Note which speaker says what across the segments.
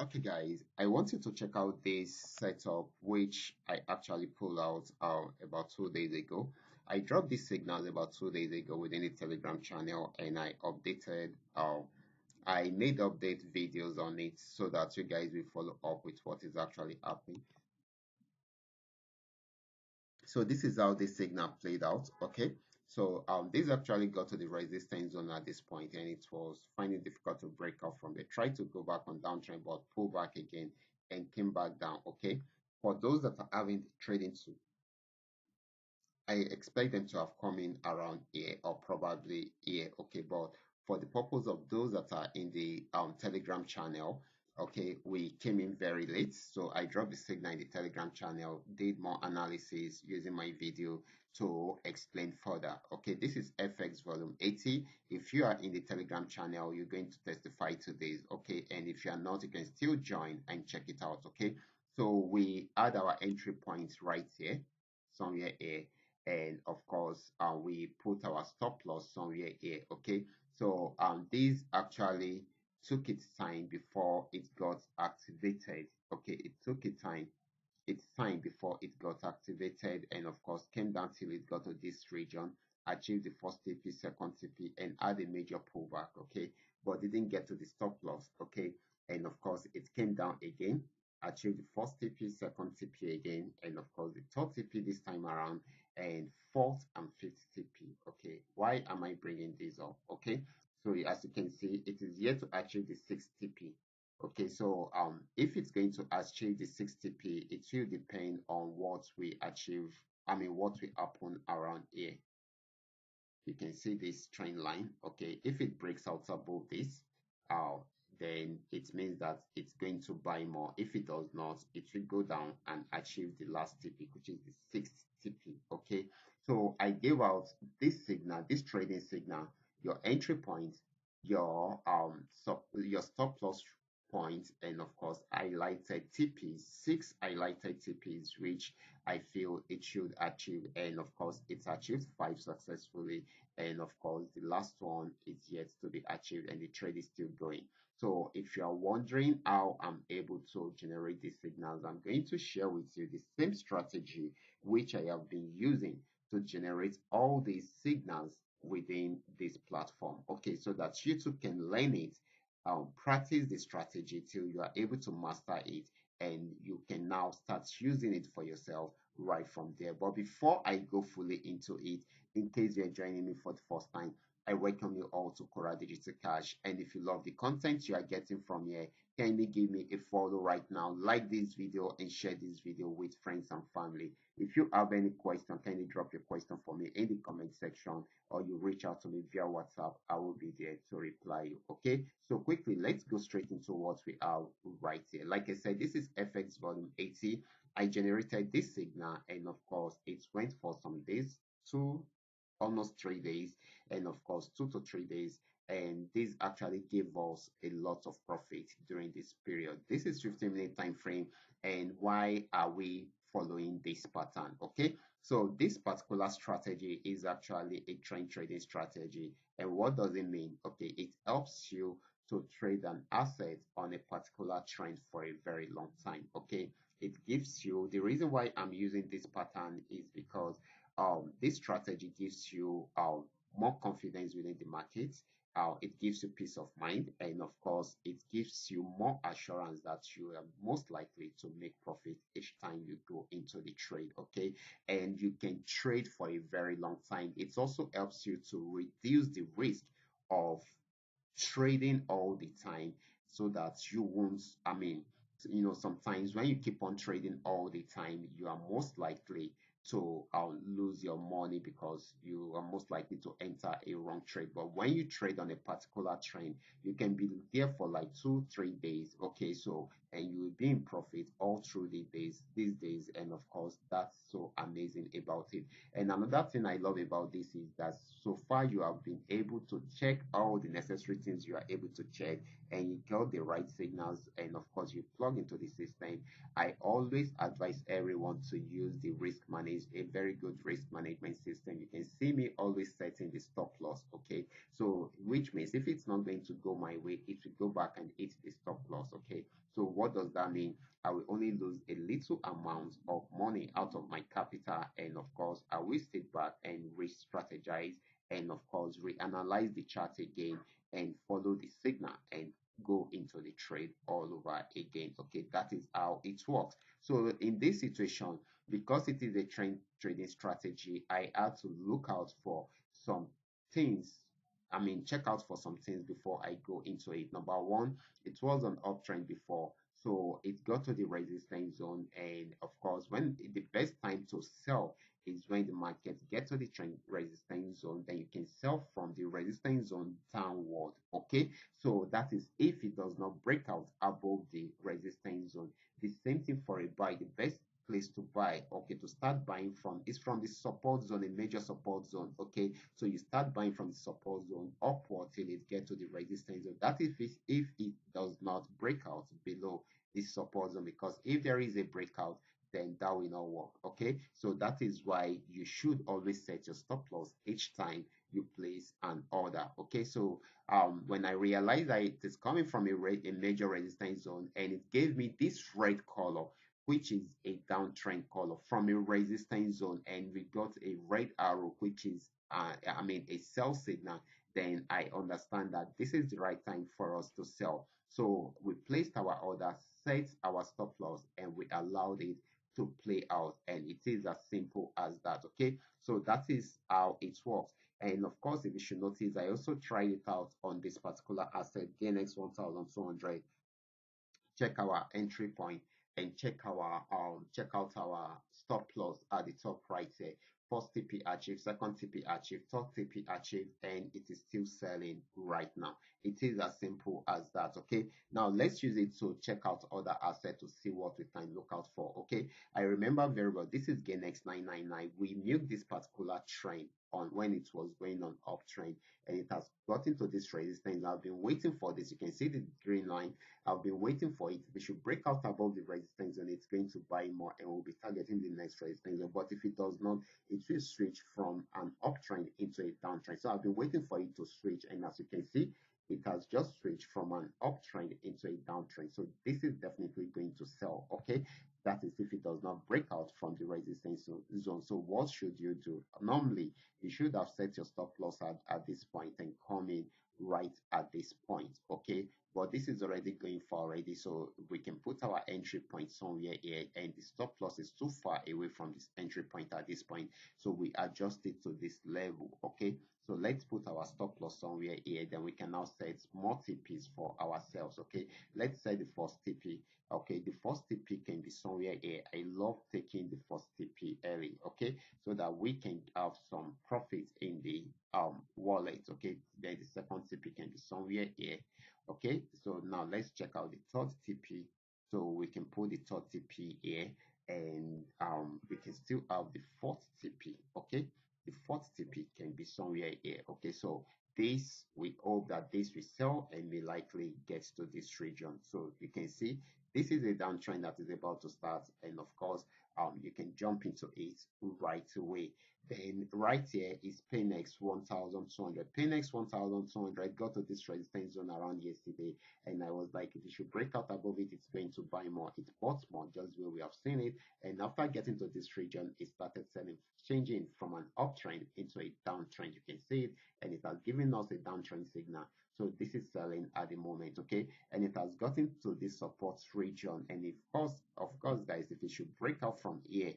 Speaker 1: Okay, guys, I want you to check out this setup, which I actually pulled out about 2 days ago. I dropped these signals about 2 days ago within the Telegram channel, and I updated. I made update videos on it so that you guys will follow up with what is actually happening. So this is how this signal played out. Okay, so this actually got to the resistance zone at this point, and it was finding difficult to break out from there. Tried to go back on downtrend, but pull back again and came back down. Okay, for those that are having trading to, I expect them to have come in around here or probably here. Okay, but for the purpose of those that are in the Telegram channel, okay, we came in very late. So I dropped the signal in the Telegram channel, did more analysis using my video to explain further. Okay, this is FX volume 80. If you are in the Telegram channel, you're going to testify to this. Okay, and if you are not, you can still join and check it out. Okay, so we had our entry points right here, somewhere here, and of course we put our stop loss somewhere here. Okay, so this actually took its time before it got activated. Okay, it took its time before it got activated, and of course came down till it got to this region, achieved the first TP, second TP, and had a major pullback. Okay, but didn't get to the stop loss. Okay, and of course it came down again, achieved the first TP, second TP again, and of course the third TP this time around, and fourth and fifth TP. Okay, why am I bringing this up? Okay, so as you can see, it is yet to achieve the sixth TP. Okay, so if it's going to achieve the 60p, it will depend on what we achieve. I mean, what will happen around here. You can see this trend line. Okay, if it breaks out above this, uh, then it means that it's going to buy more. If it does not, it will go down and achieve the last TP, which is the sixth TP. Okay, so I gave out this signal, this trading signal, your entry point, your stop loss point, and of course highlighted TPs, six highlighted TPs, which I feel it should achieve, and of course it's achieved five successfully, and of course the last one is yet to be achieved, and the trade is still going. So if you are wondering how I'm able to generate these signals, I'm going to share with you the same strategy which I have been using to generate all these signals within this platform. Okay, so that you too can learn it, practice the strategy till you are able to master it, and you can now start using it for yourself right from there. But before I go fully into it, in case you're joining me for the first time, I welcome you all to Qora Digital Cash. And if you love the content you are getting from here, kindly give me a follow right now, like this video, and share this video with friends and family. If you have any question, kindly drop your question for me in the comment section, or you reach out to me via WhatsApp. I will be there to reply you. Okay, so quickly, let's go straight into what we have right here. Like I said, this is FX volume 80. I generated this signal, and of course it went for some days, almost 3 days, and of course 2 to 3 days, and this actually gave us a lot of profit during this period. This is 15-minute time frame, and why are we following this pattern? Okay, so this particular strategy is actually a trend trading strategy. And what does it mean? Okay, it helps you to trade an asset on a particular trend for a very long time. Okay, it gives you, the reason why I'm using this pattern is because this strategy gives you more confidence within the market. It gives you peace of mind, and of course it gives you more assurance that you are most likely to make profit each time you go into the trade. Okay, and you can trade for a very long time. It also helps you to reduce the risk of trading all the time, so that you won't, I mean, sometimes when you keep on trading all the time, you are most likely to lose your money because you are most likely to enter a wrong trade. But when you trade on a particular trend, you can be there for like 2 3 days. Okay, so and you will be in profit all through these days, and of course that's so amazing about it. And another thing I love about this is that so far you have been able to check all the necessary things you are able to check, and you got the right signals, and of course you plug into the system. I always advise everyone to use the risk management is a very good risk management system. You can see me always setting the stop loss. Okay, so which means if it's not going to go my way, it will go back and hit the stop loss. Okay, so what does that mean? I will only lose a little amount of money out of my capital, and of course I will sit back and re-strategize, and of course reanalyze the chart again and follow the signal and go into the trade all over again. Okay, that is how it works. So in this situation, because it is a trading strategy, I had to look out for some things. I mean, check out for some things before I go into it. Number one, it was an uptrend before, so it got to the resistance zone, and of course, when the best time to sell is when the market get to the trend resistance zone, then you can sell from the resistance zone downward. Okay, so that is if it does not break out above the resistance zone. The same thing for a buy. The best place to buy, okay, to start buying from is from the support zone, a major support zone. Okay, so you start buying from the support zone upward till it get to the resistance zone. That is if it does not break out below this support zone, because if there is a breakout, then that will not work. Okay, so that is why you should always set your stop loss each time you place an order. Okay, so when I realized that it is coming from a major resistance zone, and it gave me this red color, which is a downtrend color from a resistance zone, and we got a red arrow, which is I mean a sell signal, then I understand that this is the right time for us to sell. So we placed our order, set our stop loss, and we allowed it to play out, and it is as simple as that. Okay, so that is how it works. And of course, if you should notice, I also tried it out on this particular asset, GNX 1200. Check our entry point and check out our stop loss at the top right here. First TP achieved, second TP achieved, third TP achieved, and it is still selling right now. It is as simple as that. Okay, now let's use it to check out other assets to see what we can look out for. Okay, I remember very well, this is GNX 999. We milked this particular trend on when it was going on uptrend, and it has gotten to this resistance. I've been waiting for this. You can see the green line. I've been waiting for it. We should break out above the resistance zone. It's going to buy more, and we'll be targeting the next resistance zone. But if it does not, it will switch from an uptrend into a downtrend. So I've been waiting for it to switch, and as you can see, it has just switched from an uptrend into a downtrend. So this is definitely going to sell. Okay, that is if it does not break out from the resistance zone. So what should you do? Normally, you should have set your stop loss at this point and come in right at this point. Okay, but this is already going far already, so we can put our entry point somewhere here, and the stop loss is too far away from this entry point at this point, so we adjust it to this level. Okay, so let's put our stop loss somewhere here, then we can now set more TPs for ourselves. Okay, let's set the first TP. Okay, the first TP can be somewhere here. I love taking the first TP early. Okay, so that we can have some profit in the wallet. Okay, then the second TP can be somewhere here. Okay, so now let's check out the third TP. So we can put the third TP here, and we can still have the fourth TP. Okay, the fourth TP can be somewhere here. Okay, so this, we hope that this will sell and will likely get to this region. So you can see this is a downtrend that is about to start, and of course you can jump into it right away. Then right here is Paynex 1200. Paynex 1200 got to this resistance zone around yesterday, and I was like, if it should break out above it, it's going to buy more. It bought more, just where we have seen it. And after getting to this region, it started selling, changing from an uptrend into a downtrend. You can see it, and it has given us a downtrend signal. So this is selling at the moment, okay? And it has gotten to this support region. And of course, guys, if it should break out from here,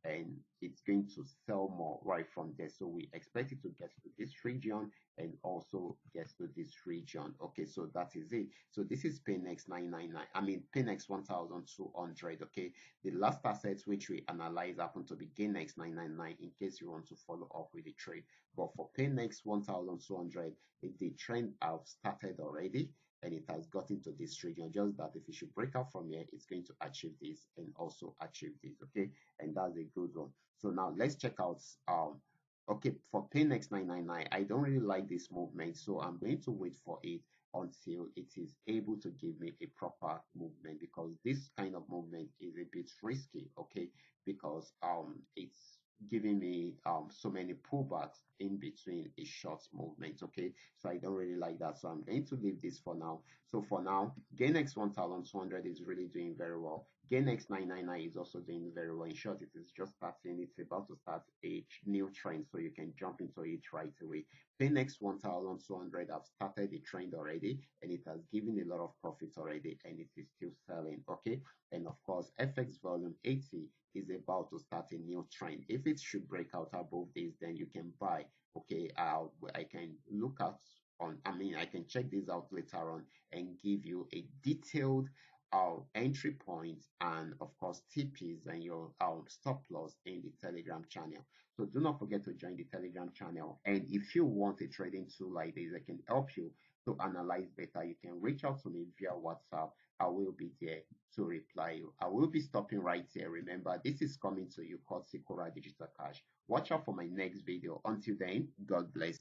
Speaker 1: and it's going to sell more right from there. So we expect it to get to this region and also get to this region. Okay, so that is it. So this is Paynex 999. I mean Paynex 1200. Okay, the last assets which we analyze happen to be GainX 999 in case you want to follow up with the trade. But for Paynex 1200, the trend have started already, and it has gotten to this region. Just that if it should break out from here, it's going to achieve this and also achieve this. Okay, and that's a good one. So now let's check out okay, for Paynex 999, I don't really like this movement, so I'm going to wait for it until it is able to give me a proper movement, because this kind of movement is a bit risky, okay, because it's giving me so many pullbacks in between a short movement, okay, so I don't really like that, so I'm going to leave this for now. So for now, GainX 1200 is really doing very well. GainX 999 is also doing very well. In short, it is just starting, it's about to start a new trend, so you can jump into it right away. GainX 1200 have started the trend already, and it has given a lot of profit already, and it is still selling, okay. And of course, FX volume 80 is about to start a new trend. If it should break out above this, then you can buy, okay. I can look at on, I mean, I can check this out later on and give you a detailed entry points and of course TPs and your stop loss in the Telegram channel. So do not forget to join the Telegram channel. And if you want a trading tool like this that can help you to analyze better, you can reach out to me via WhatsApp. I will be there to reply you. I will be stopping right here. Remember, this is coming to you called Qora Digital Cash. Watch out for my next video. Until then, God bless.